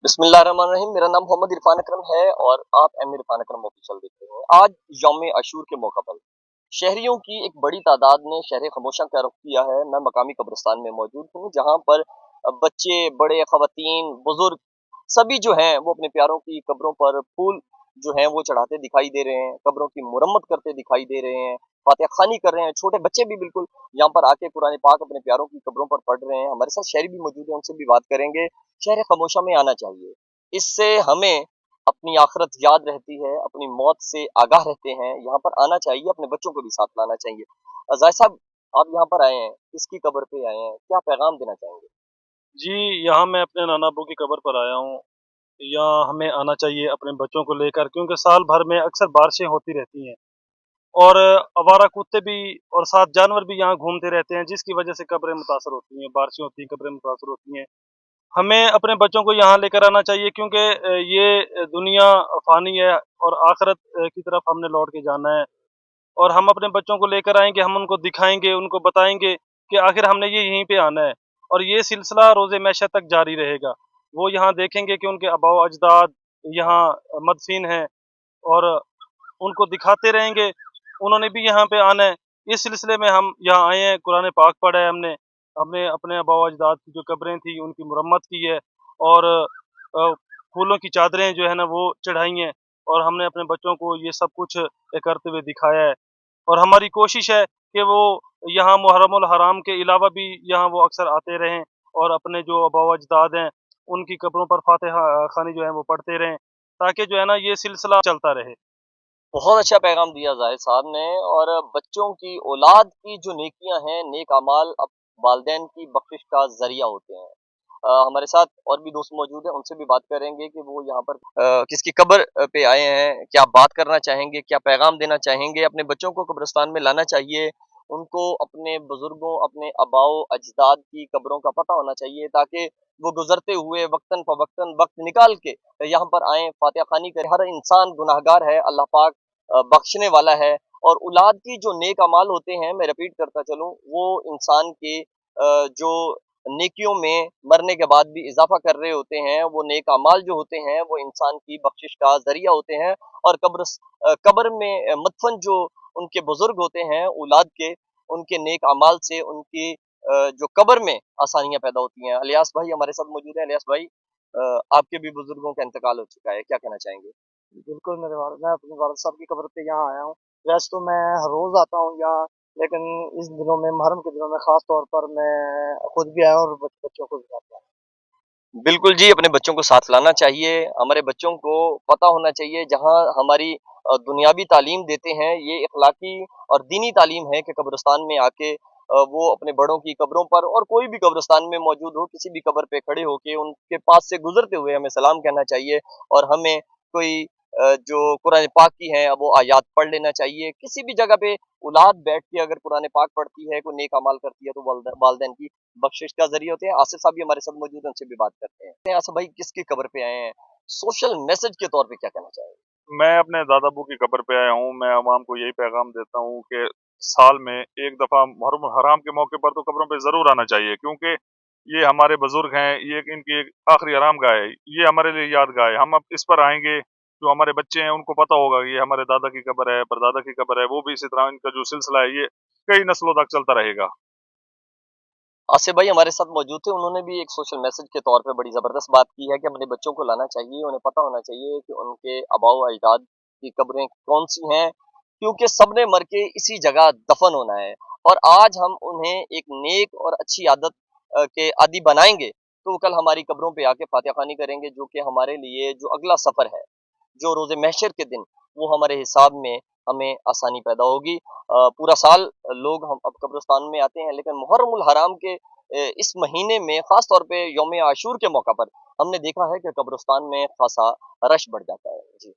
बिस्मिल्लाहिर्रहमानिर्रहीम। मेरा नाम मोहम्मद इरफान अकरम है और आप इरफान अकरम ऑफिशियल देख रहे हैं। आज यौम आशूर के मौका पर शहरियों की एक बड़ी तादाद ने शहर खामोशा का रुख किया है। मैं मकामी कब्रिस्तान में मौजूद हूँ, जहाँ पर बच्चे, बड़े, खवातीन, बुजुर्ग सभी जो हैं वो अपने प्यारों की कब्रों पर फूल जो हैं वो चढ़ाते दिखाई दे रहे हैं, कब्रों की मुरम्मत करते दिखाई दे रहे हैं, फातिहा खानी कर रहे हैं। छोटे बच्चे भी बिल्कुल यहाँ पर आके कुरान पाक अपने प्यारों की कब्रों पर पढ़ रहे हैं। हमारे साथ शहरी भी मौजूद है, उनसे भी बात करेंगे। शहर खामोशा में आना चाहिए, इससे हमें अपनी आखिरत याद रहती है, अपनी मौत से आगाह रहते हैं। यहाँ पर आना चाहिए, अपने बच्चों को भी साथ लाना चाहिए। जाहिद साहब, आप यहाँ पर आए हैं, किसकी कब्र पे आए हैं, क्या पैगाम देना चाहेंगे? जी, यहाँ मैं अपने नाना अब्बू की कब्र पर आया हूँ। यहाँ हमें आना चाहिए अपने बच्चों को लेकर, क्योंकि साल भर में अक्सर बारिशें होती रहती हैं और आवारा कुत्ते भी और साथ जानवर भी यहाँ घूमते रहते हैं, जिसकी वजह से कब्रें मुतासर होती हैं, बारिशें होती हैं, कब्रें मुतासर होती हैं। हमें अपने बच्चों को यहाँ लेकर आना चाहिए, क्योंकि ये दुनिया फ़ानी है और आखिरत की तरफ हमने लौट के जाना है। और हम अपने बच्चों को लेकर आएँगे, हम उनको दिखाएँगे, उनको बताएँगे कि आखिर हमने ये यहीं पे आना है और ये सिलसिला रोज़े महशर तक जारी रहेगा। वो यहाँ देखेंगे कि उनके आबा-ओ-अजदाद यहाँ मदफ़ीन हैं और उनको दिखाते रहेंगे, उन्होंने भी यहाँ पे आना है। इस सिलसिले में हम यहाँ आए हैं, कुरान पाक पढ़ा है हमने, हमने अपने आबा-ओ-अजदाद की जो कब्रें थी उनकी मुरम्मत की है और फूलों की चादरें जो है ना वो चढ़ाई हैं और हमने अपने बच्चों को ये सब कुछ करते हुए दिखाया है। और हमारी कोशिश है कि वो यहाँ मुहर्रमुल हराम के अलावा भी यहाँ वो अक्सर आते रहें और अपने जो आबा-ओ-अजदाद हैं उनकी कब्रों पर फातिहा ख़ानी जो है वो पढ़ते रहें, ताकि जो है ना ये सिलसिला चलता रहे। बहुत अच्छा पैगाम दिया जाहिद साहब ने। और बच्चों की, औलाद की जो नेकियां हैं, नेक अमाल अब वालदैन की बख्शिश का जरिया होते हैं। हमारे साथ और भी दोस्त मौजूद हैं, उनसे भी बात करेंगे कि वो यहाँ पर किसकी कब्र पे आए हैं, क्या बात करना चाहेंगे, क्या पैगाम देना चाहेंगे। अपने बच्चों को कब्रिस्तान में लाना चाहिए, उनको अपने बुजुर्गों, अपने आबाओ अजदाद की कब्रों का पता होना चाहिए, ताकि वो गुजरते हुए वक्तन फवक्तन वक्त निकाल के यहाँ पर आए, फातिहा खानी करें। हर इंसान गुनाहगार है, अल्लाह पाक बख्शने वाला है। और औलाद की जो नेक अमाल होते हैं, मैं रिपीट करता चलूं, वो इंसान के जो नेकियों में मरने के बाद भी इजाफा कर रहे होते हैं। वो नेक अमाल जो होते हैं वो इंसान की बख्शिश का जरिया होते हैं। और कब्र में मदफन जो उनके बुजुर्ग होते हैं औलाद के, उनके नेक अमाल से उनकी जो कब्र में आसानियां पैदा होती हैं। अलियास भाई हमारे साथ मौजूद है। अलियास भाई, आपके भी बुजुर्गों का इंतकाल हो चुका है, क्या कहना चाहेंगे? बिल्कुल, मैं अपने वालिद साहब की कब्र पे यहाँ आया हूँ। वैसे तो मैं हर रोज़ आता हूँ यहाँ, लेकिन इस दिनों में, मुहर्रम के दिनों में ख़ास तौर पर मैं खुद भी आया हूँ और बच्चों को भी साथ लाया। बिल्कुल जी, अपने बच्चों को साथ लाना चाहिए। हमारे बच्चों को पता होना चाहिए, जहाँ हमारी दुनियावी तालीम देते हैं, ये इखलाकी और दीनी तालीम है कि कब्रिस्तान में आके वो अपने बड़ों की कब्रों पर, और कोई भी कब्रिस्तान में मौजूद हो, किसी भी कब्र पे खड़े होके उनके पास से गुज़रते हुए हमें सलाम कहना चाहिए। और हमें कोई जो कुरान पाक की हैं वो आयात पढ़ लेना चाहिए। किसी भी जगह पे औलाद बैठ के अगर कुरान पाक पढ़ती है, कोई नेक अमाल करती है, तो वालदैन की बख्शिश का ज़रिया होते हैं। आसिफ साहब भी हमारे साथ मौजूद हैं, उनसे भी बात करते हैं। आसिफ भाई, किसकी कब्र पे आए हैं, सोशल मैसेज के तौर पे क्या कहना चाहेंगे? मैं अपने दादा अब्बू की कब्र पे आया हूँ। मैं अवाम को यही पैगाम देता हूँ कि साल में एक दफ़ा मुहर्रम हराम के मौके पर तो कब्रों पे ज़रूर आना चाहिए, क्योंकि ये हमारे बुजुर्ग हैं, ये इनकी एक आखिरी आराम गाह है, ये हमारे लिए यादगाह है। हम अब इस पर आएंगे, जो हमारे बच्चे हैं उनको पता होगा कि ये हमारे दादा की कब्र है, परदादा की कब्र है, वो भी इसी तरह इनका जो सिलसिला है ये कई नस्लों तक चलता रहेगा। आसिफ भाई हमारे साथ मौजूद थे, उन्होंने भी एक सोशल मैसेज के तौर पे बड़ी ज़बरदस्त बात की है कि अपने बच्चों को लाना चाहिए, उन्हें पता होना चाहिए कि उनके आबाओ अजदाद की कब्रें कौन-सी हैं, क्योंकि सबने मर के इसी जगह दफ़न होना है। और आज हम उन्हें एक नेक और अच्छी आदत के आदी बनाएँगे, तो वो कल हमारी कब्रों पे आके फातिहा ख़वानी करेंगे, जो कि हमारे लिए जो अगला सफ़र है, जो रोज़े महशर के दिन, वो हमारे हिसाब में हमें आसानी पैदा होगी। पूरा साल लोग हम अब कब्रिस्तान में आते हैं, लेकिन मुहर्रमुल हराम के इस महीने में ख़ास तौर पे यौम आशूर के मौका पर हमने देखा है कि कब्रिस्तान में ख़ासा रश बढ़ जाता है। जी।